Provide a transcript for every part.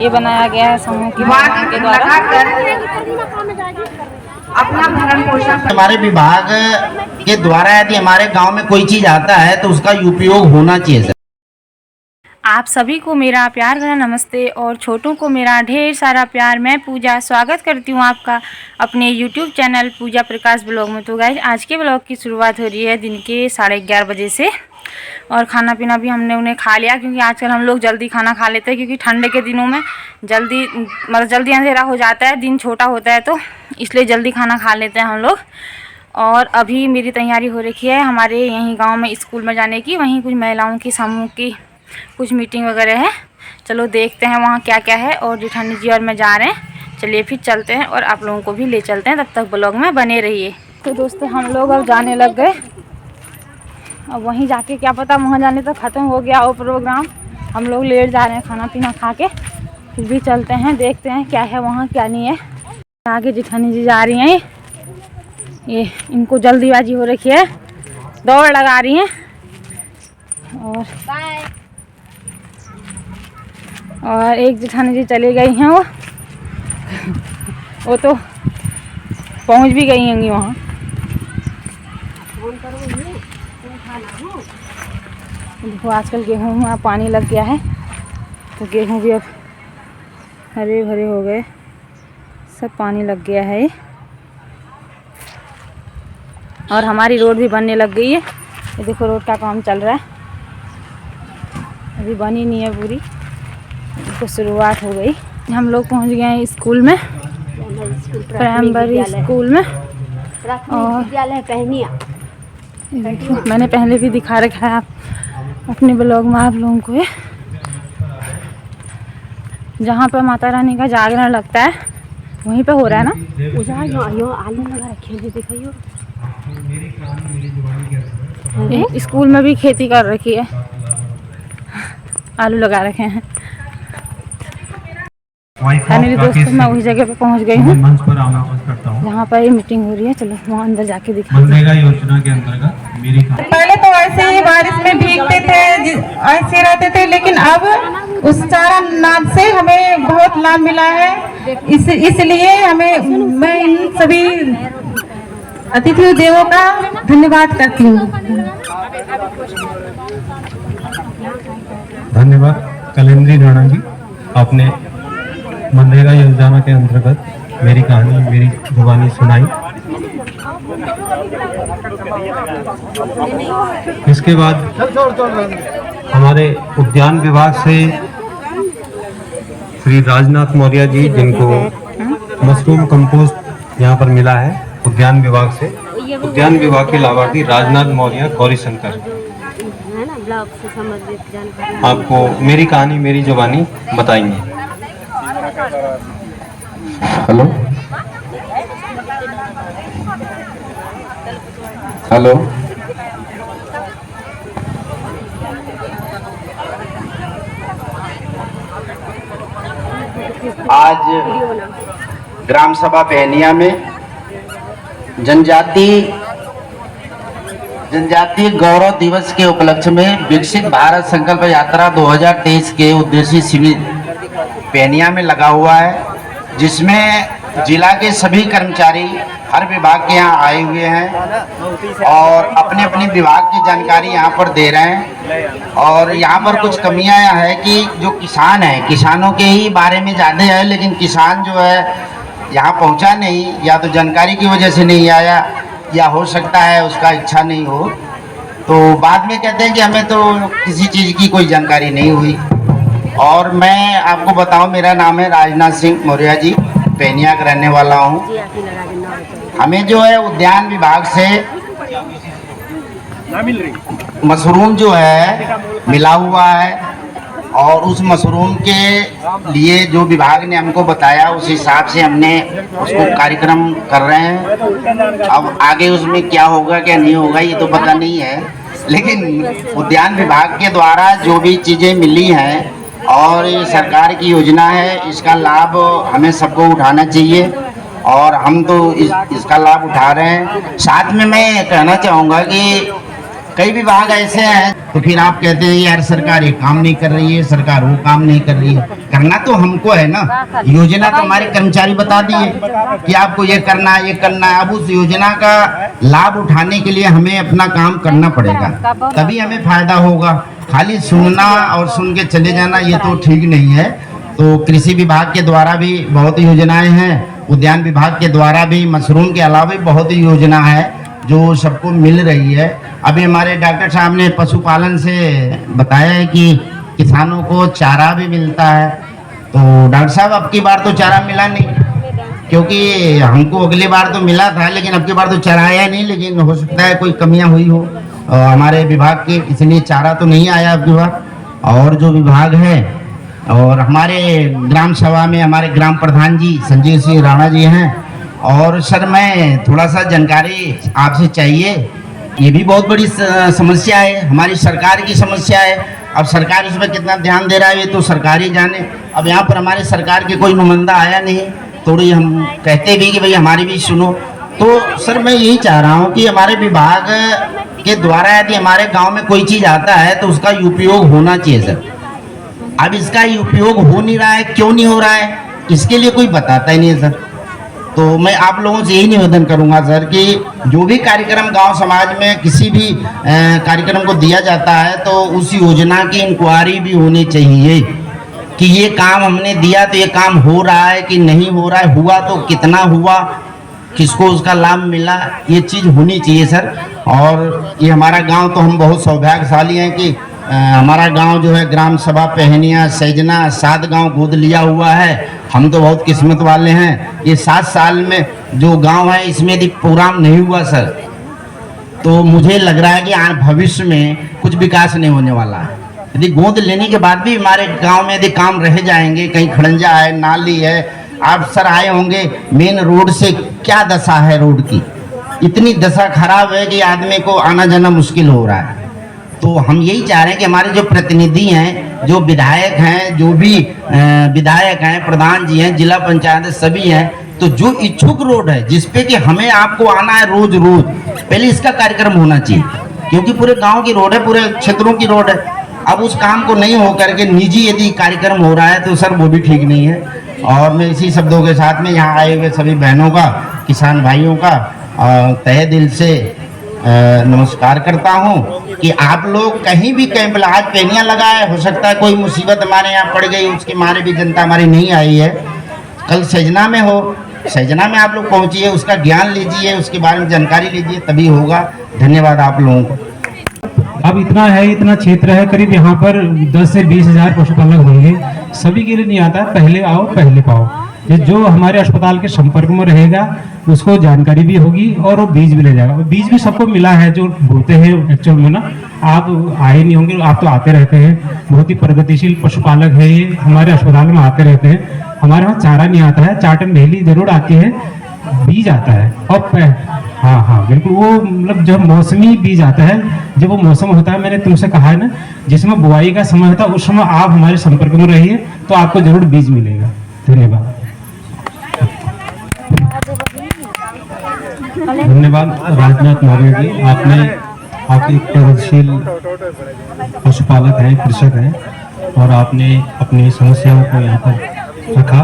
ये बनाया गया है समूह की महिलाओं के द्वारा अपना भरण पोषण। हमारे विभाग के द्वारा यदि हमारे गांव में कोई चीज आता है तो उसका उपयोग होना चाहिए सर। आप सभी को मेरा प्यार भरा नमस्ते और छोटों को मेरा ढेर सारा प्यार। मैं पूजा स्वागत करती हूँ आपका अपने YouTube चैनल पूजा प्रकाश ब्लॉग में। तो गाइस आज के ब्लॉग की शुरुआत हो रही है दिन के 11:30 बजे से और खाना पीना भी हमने उन्हें खा लिया, क्योंकि आजकल हम लोग जल्दी खाना खा लेते हैं, क्योंकि ठंड के दिनों में जल्दी अंधेरा हो जाता है, दिन छोटा होता है, तो इसलिए जल्दी खाना खा लेते हैं हम लोग। और अभी मेरी तैयारी हो रखी है हमारे यहीं गाँव में स्कूल में जाने की। वहीं कुछ महिलाओं की समूह की कुछ मीटिंग वगैरह है, चलो देखते हैं वहाँ क्या क्या है। और जेठानी जी और मैं जा रहे हैं, चलिए फिर चलते हैं और आप लोगों को भी ले चलते हैं, तब तक ब्लॉग में बने रहिए। तो दोस्तों हम लोग अब जाने लग गए। अब वहीं जाके क्या पता वहाँ जाने तक ख़त्म हो गया वो प्रोग्राम। हम लोग लेट जा रहे हैं खाना पीना खा के, फिर भी चलते हैं देखते हैं क्या है वहाँ क्या नहीं है। आगे जेठानी जी जा रही हैं, ये इनको जल्दीबाजी हो रखी है, दौड़ लगा रही हैं। और एक जेठानी जी चली गई हैं, वो तो पहुंच भी गई होंगी वहाँ। देखो आजकल गेहूं में पानी लग गया है, तो गेहूं भी अब हरे भरे हो गए, सब पानी लग गया है। और हमारी रोड भी बनने लग गई है, ये देखो रोड का काम चल रहा है, अभी बनी नहीं है पूरी, तो शुरुआत हो गई। हम लोग पहुंच गए हैं स्कूल में, प्राइमरी स्कूल में। और मैंने पहले भी दिखा रखा है आप अपने ब्लॉग में आप लोगों को। जहाँ पर माता रानी का जागरण लगता है वहीं पे हो रहा है ना। आलू लगा रखे हैं, देखिए स्कूल में भी खेती कर रखी है, आलू लगा रखे हैं। मेरी दोस्तों मैं वही जगह पे पहुंच गई हूँ जहाँ पर ये मीटिंग हो रही है। चलो वहाँ अंदर जाके दिखाते हैं। मनरेगा योजना के अंतर्गत मेरी पहले तो ऐसे ही बारिश में भीगते थे, ऐसे रहते थे, लेकिन अब उस चारा नाद से हमें बहुत लाभ मिला है। इसलिए मैं इन सभी अतिथि देवों का धन्यवाद करती हूँ। धन्यवाद कलेंद्री राणा जी, आपने मनरेगा योजना के अंतर्गत मेरी कहानी मेरी जुबानी सुनाई। इसके बाद हमारे उद्यान विभाग से श्री राजनाथ मौर्य जी, जिनको मशरूम कंपोस्ट यहाँ पर मिला है उद्यान विभाग से। उद्यान विभाग के लाभार्थी राजनाथ मौर्य गौरी शंकर आपको मेरी कहानी मेरी जुबानी बताएंगे। हेलो हेलो, आज ग्राम सभा पहनिया में जनजातीय गौरव दिवस के उपलक्ष्य में विकसित भारत संकल्प यात्रा 2023 के उद्देश्य शिविर पहनिया में लगा हुआ है, जिसमें जिला के सभी कर्मचारी हर विभाग के यहाँ आए हुए हैं और अपने अपने विभाग की जानकारी यहाँ पर दे रहे हैं। और यहाँ पर कुछ कमियाँ है कि जो किसान है, किसानों के ही बारे में ज़्यादा है, लेकिन किसान जो है यहाँ पहुँचा नहीं, या तो जानकारी की वजह से नहीं आया, या हो सकता है उसका इच्छा नहीं हो, तो बाद में कहते हैं कि हमें तो किसी चीज़ की कोई जानकारी नहीं हुई। और मैं आपको बताऊं, मेरा नाम है राजनाथ सिंह मौर्य जी, पेनिया का रहने वाला हूं। हमें जो है उद्यान विभाग से मशरूम जो है मिला हुआ है, और उस मशरूम के लिए जो विभाग ने हमको बताया उस हिसाब से हमने उसको कार्यक्रम कर रहे हैं। अब आगे उसमें क्या होगा क्या नहीं होगा ये तो पता नहीं है, लेकिन उद्यान विभाग के द्वारा जो भी चीज़ें मिली हैं और ये सरकार की योजना है, इसका लाभ हमें सबको उठाना चाहिए और हम तो इसका लाभ उठा रहे हैं। साथ में मैं कहना चाहूँगा कि कई विभाग ऐसे हैं तो फिर आप कहते हैं यार सरकार ये काम नहीं कर रही है, सरकार वो काम नहीं कर रही है। करना तो हमको है ना, योजना तो हमारे कर्मचारी बता दिए कि आपको ये करना है, ये करना है। अब उस योजना का लाभ उठाने के लिए हमें अपना काम करना पड़ेगा, तभी हमें फायदा होगा। खाली सुनना और सुन के चले जाना ये तो ठीक नहीं है। तो कृषि विभाग के द्वारा भी बहुत योजनाएं हैं, उद्यान विभाग के द्वारा भी मशरूम के अलावा भी बहुत योजना है जो सबको मिल रही है। अभी हमारे डॉक्टर साहब ने पशुपालन से बताया है कि किसानों को चारा भी मिलता है। तो डॉक्टर साहब अब की बार तो चारा मिला नहीं, क्योंकि हमको अगली बार तो मिला था लेकिन अब की बार तो चराया नहीं, लेकिन हो सकता है कोई कमियां हुई हो हमारे विभाग के, इसलिए चारा तो नहीं आया अब की बार। और जो विभाग है और हमारे ग्राम सभा में हमारे ग्राम प्रधान जी संजय सिंह राणा जी हैं। और सर मैं थोड़ा सा जानकारी आपसे चाहिए, ये भी बहुत बड़ी समस्या है, हमारी सरकार की समस्या है। अब सरकार इस पर कितना ध्यान दे रहा है ये तो सरकार ही जाने। अब यहाँ पर हमारे सरकार के कोई नुमाइंदा आया नहीं, थोड़ी हम कहते भी कि भाई हमारी भी सुनो। तो सर मैं यही चाह रहा हूँ कि हमारे विभाग के द्वारा यदि हमारे गाँव में कोई चीज़ आता है तो उसका उपयोग होना चाहिए सर। अब इसका उपयोग हो नहीं रहा है, क्यों नहीं हो रहा है, इसके लिए कोई बताता ही नहीं है सर। तो मैं आप लोगों से यही निवेदन करूंगा सर कि जो भी कार्यक्रम गांव समाज में किसी भी कार्यक्रम को दिया जाता है तो उस योजना की इंक्वायरी भी होनी चाहिए कि ये काम हमने दिया तो ये काम हो रहा है कि नहीं हो रहा है, हुआ तो कितना हुआ, किसको उसका लाभ मिला, ये चीज़ होनी चाहिए सर। और ये हमारा गांव तो हम बहुत सौभाग्यशाली हैं कि हमारा गांव जो है ग्राम सभा पहनिया सैजना 7 गांव गोद लिया हुआ है। हम तो बहुत किस्मत वाले हैं। ये 7 साल में जो गांव है इसमें यदि प्रोग्राम नहीं हुआ सर तो मुझे लग रहा है कि भविष्य में कुछ विकास नहीं होने वाला है। यदि गोद लेने के बाद भी हमारे गांव में यदि काम रह जाएंगे, कहीं खड़ंजा है, नाली है, आप सर आए होंगे मेन रोड से क्या दशा है रोड की, इतनी दशा खराब है कि आदमी को आना जाना मुश्किल हो रहा है। तो हम यही चाह रहे हैं कि हमारे जो प्रतिनिधि हैं, जो विधायक हैं, जो भी विधायक हैं, प्रधान जी हैं, जिला पंचायत सभी हैं, तो जो इच्छुक रोड है जिसपे कि हमें आपको आना है रोज रोज, पहले इसका कार्यक्रम होना चाहिए, क्योंकि पूरे गांव की रोड है, पूरे क्षेत्रों की रोड है। अब उस काम को नहीं हो करके निजी यदि कार्यक्रम हो रहा है तो सर वो भी ठीक नहीं है। और मैं इसी शब्दों के साथ में यहाँ आए हुए सभी बहनों का, किसान भाइयों का तहे दिल से नमस्कार करता हूँ कि आप लोग कहीं भी कैंप आज पेनियाँ लगाए, हो सकता है कोई मुसीबत हमारे यहाँ पड़ गई उसके मारे भी जनता हमारी नहीं आई है। कल सजना में हो, सजना में आप लोग पहुँचिए, उसका ज्ञान लीजिए, उसके बारे में जानकारी लीजिए, तभी होगा। धन्यवाद आप लोगों को। अब इतना है, इतना क्षेत्र है, करीब यहाँ पर 10 से 20 हजार पशुपालक होंगे। सभी के लिए नहीं आता, पहले आओ पहले पाओ। ये जो हमारे अस्पताल के संपर्क में रहेगा उसको जानकारी भी होगी और वो बीज भी ले जाएगा। बीज भी सबको मिला है जो बोते हैं एक्चुअल में ना। आप आए नहीं होंगे, आप तो आते रहते हैं, बहुत ही प्रगतिशील पशुपालक है ये, हमारे अस्पताल में आते रहते हैं। हमारे वहाँ चारा नहीं आता है, चाटन भेली जरूर आती है, बीज आता है। और हाँ बिल्कुल, वो मतलब जब मौसमी बीज आता है, जब वो मौसम होता है, मैंने तुमसे कहा है ना, जिसमें बुआई का समय होता है उस समय आप हमारे संपर्क में रहिए तो आपको जरूर बीज मिलेगा। धन्यवाद। धन्यवाद राजनाथ मौर्य जी, आपने आप एक प्रगतिशील पशुपालक हैं, कृषक हैं और आपने अपनी समस्याओं को यहाँ पर रखा।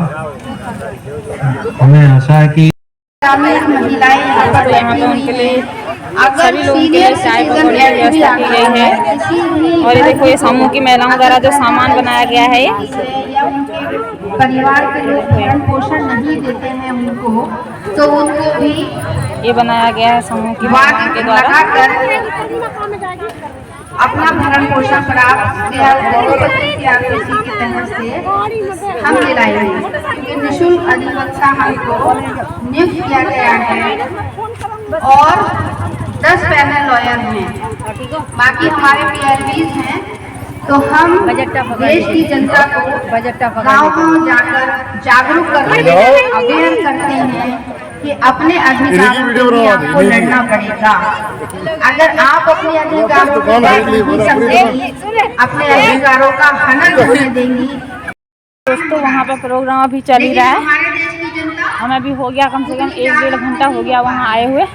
हमें आशा है कि महिलाएं यहाँ पर यहाँ पे उनके लिए सभी लोगों के लिए चाय पकौड़े की व्यवस्था की गई है। और ये देखो ये समूह की महिलाओं द्वारा जो सामान बनाया गया है, परिवार के लोग भरण पोषण नहीं देते हैं उनको, तो उनको भी ये बनाया गया है समूह की महिलाओं के द्वारा। अपना भरण पोषण प्राप्त किया के तहत से हम दिलाए हैं। निःशुल्क अधिवक्ता हमको नियुक्त किया गया है और 10 पैनल लॉयर हैं, बाकी हमारे PRVs हैं। तो हम देश की जनता को गाँव जाकर जागरूक करते हैं, अवेयर करते हैं कि अपने अधिकारों के लिए आपको लड़ना पड़ेगा। अगर आप अपने अधिकारों को नहीं समझेंगी, अपने अधिकारों का हनन होने देंगी। दोस्तों वहाँ पर प्रोग्राम अभी चल ही रहा है, हमें भी हो गया कम से कम 1-1.5 घंटा हो गया वहाँ आए हुए।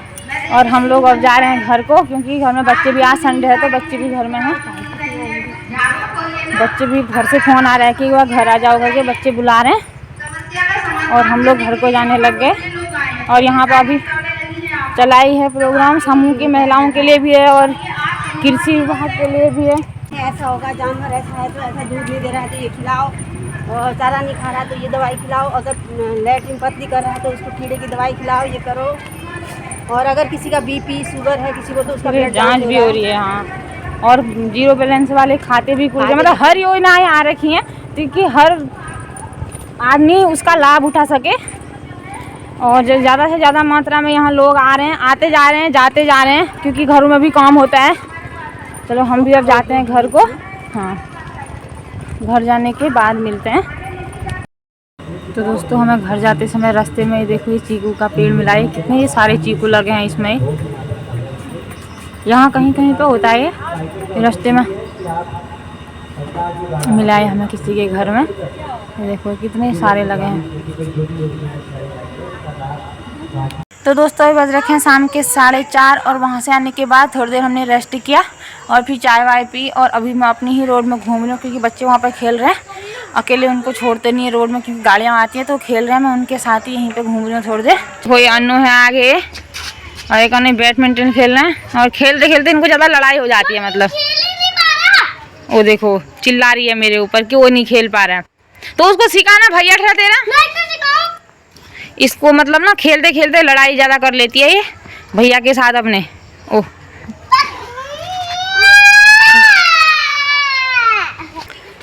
और हम लोग अब जा रहे हैं घर को, क्योंकि घर में बच्चे भी, आज संडे है तो बच्चे भी घर में हैं। बच्चे भी घर से फ़ोन आ रहा है कि वह घर आ जाओ करके, बच्चे बुला रहे हैं और हम लोग घर को जाने लग गए। और यहाँ पर अभी चलाई है प्रोग्राम, समूह की महिलाओं के लिए भी है और कृषि विभाग के लिए भी है। ऐसा होगा, जानवर ऐसा है तो ऐसा दूध नहीं दे रहा है तो ये खिलाओ, और चारा नहीं खा रहा तो ये दवाई खिलाओ, अगर लैट्रिन पतली कर रहा है तो उसको कीड़े की दवाई खिलाओ, ये करो। और अगर किसी का बीपी शुगर है किसी को तो उसका जांच भी हो रही है। हाँ, और जीरो बैलेंस वाले खाते भी खुल गए, मतलब हर योजनाएं आ रखी हैं ताकि हर आदमी उसका लाभ उठा सके। और ज़्यादा से ज़्यादा मात्रा में यहाँ लोग आ रहे हैं, आते जा रहे हैं, जाते जा रहे हैं, क्योंकि घरों में भी काम होता है। चलो हम भी अब जाते हैं घर को। हाँ, घर जाने के बाद मिलते हैं। तो दोस्तों हमें घर जाते समय रास्ते में देखो ये चीकू का पेड़ मिला है, कितने ये सारे चीकू लगे हैं इसमें। यहाँ कहीं कहीं पे होता है ये रास्ते में मिला है हमें किसी के घर में। ये देखो कितने सारे लगे हैं। तो दोस्तों अभी बज रखे हैं शाम के 4:30 और वहाँ से आने के बाद थोड़ी देर हमने रेस्ट किया और फिर चाय वाय पी। और अभी मैं अपनी ही रोड में घूम रही हूँ, क्योंकि बच्चे वहाँ पर खेल रहे हैं। अकेले उनको छोड़ते नहीं है रोड में, क्योंकि गाड़ियाँ आती हैं तो खेल रहे हैं। मैं उनके साथ ही यहीं पे घूम रही हूँ थोड़ी देर। कोई अन्नू है आगे और एक अन्नू बैडमिंटन खेल रहे हैं, और खेलते खेलते इनको ज़्यादा लड़ाई हो जाती है। मतलब वो देखो चिल्ला रही है मेरे ऊपर कि वो नहीं खेल पा रहा है, तो उसको सिखाना भैया ठहरा तेरा। इसको मतलब ना खेलते खेलते लड़ाई ज़्यादा कर लेती है ये भैया के साथ अपने। ओह,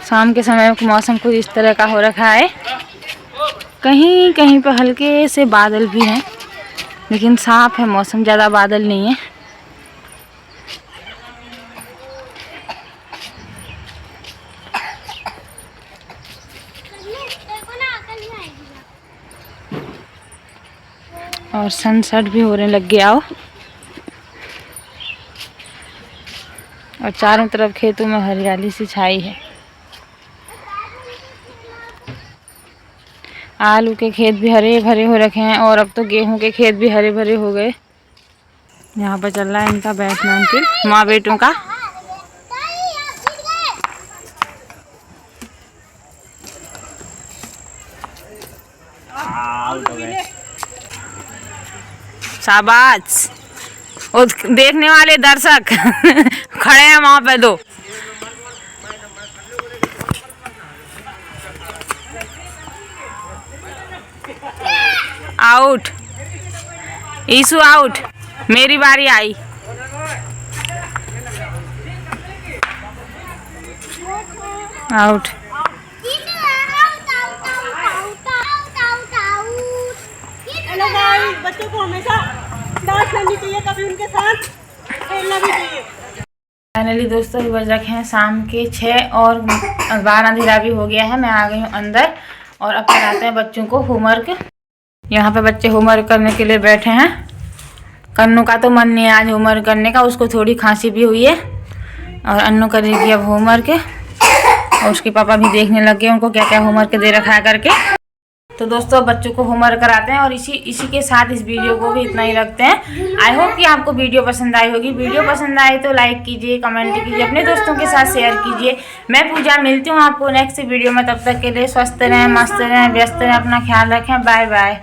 शाम के समय मौसम कुछ इस तरह का हो रखा है। कहीं कहीं पर हल्के से बादल भी हैं, लेकिन साफ है मौसम, ज़्यादा बादल नहीं है। और सनसेट भी होने लग गया हो, और चारों तरफ खेतों में हरियाली सी छाई है। आलू के खेत भी हरे भरे हो रखे हैं, और अब तो गेहूं के खेत भी हरे भरे हो गए। यहाँ पर चल रहा है इनका बैडमिंटन माँ बेटों का। शाबाश, वो देखने वाले दर्शक खड़े हैं वहां पे दो। आउट, ईशु आउट, मेरी बारी आई। आउट। हेलो गाइस, बच्चों को हमेशा डांट करनी चाहिए, कभी उनके साथ खेलना भी चाहिए। फाइनली दोस्तों अभी बज रखे हैं शाम के 6 और 12 अंधेरा भी हो गया है। मैं आ गई हूँ अंदर और अब कराते हैं बच्चों को होमवर्क। यहाँ पे बच्चे होमवर्क करने के लिए बैठे हैं। कन्नू का तो मन नहीं है आज होमवर्क करने का, उसको थोड़ी खांसी भी हुई है। और अन्नू करेगी अब होमवर्क, और उसके पापा भी देखने लग गए उनको क्या क्या होमवर्क दे रखा है करके। तो दोस्तों बच्चों को होमवर्क कराते हैं, और इसी के साथ इस वीडियो को भी इतना ही रखते हैं। आई होप कि आपको वीडियो पसंद आई होगी। वीडियो पसंद आए तो लाइक कीजिए, कमेंट कीजिए, अपने दोस्तों के साथ शेयर कीजिए। मैं पूजा मिलती हूँ आपको नेक्स्ट वीडियो में। तब तक के लिए स्वस्थ रहें, मस्त रहें, व्यस्त रहें, अपना ख्याल रखें। Bye bye.